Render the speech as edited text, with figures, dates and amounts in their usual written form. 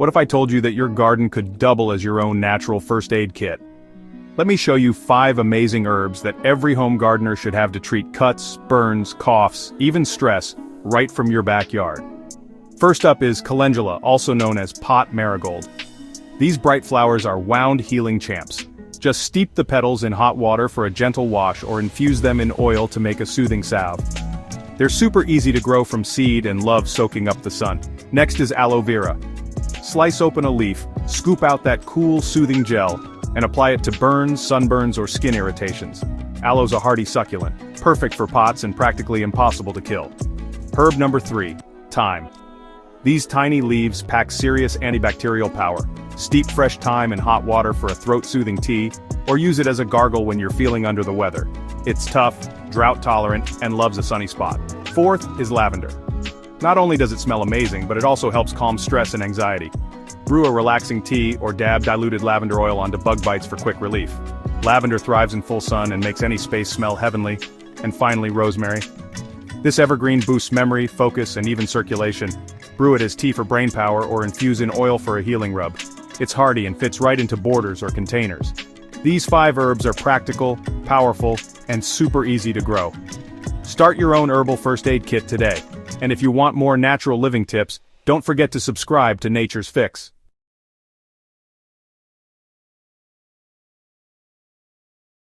What if I told you that your garden could double as your own natural first aid kit? Let me show you 5 amazing herbs that every home gardener should have to treat cuts, burns, coughs, even stress, right from your backyard. First up is Calendula, also known as pot marigold. These bright flowers are wound healing champs. Just steep the petals in hot water for a gentle wash or infuse them in oil to make a soothing salve. They're super easy to grow from seed and love soaking up the sun. Next is Aloe Vera. Slice open a leaf, scoop out that cool, soothing gel, and apply it to burns, sunburns, or skin irritations. Aloe's a hardy succulent, perfect for pots and practically impossible to kill. Herb number 3, thyme. These tiny leaves pack serious antibacterial power. Steep fresh thyme in hot water for a throat-soothing tea, or use it as a gargle when you're feeling under the weather. It's tough, drought-tolerant, and loves a sunny spot. Fourth is lavender. Not only does it smell amazing, but it also helps calm stress and anxiety. Brew a relaxing tea or dab diluted lavender oil onto bug bites for quick relief. Lavender thrives in full sun and makes any space smell heavenly. And finally, rosemary. This evergreen boosts memory, focus, and even circulation. Brew it as tea for brain power or infuse in oil for a healing rub. It's hardy and fits right into borders or containers. These 5 herbs are practical, powerful, and super easy to grow. Start your own herbal first aid kit today. And if you want more natural living tips, don't forget to subscribe to Nature's Fix.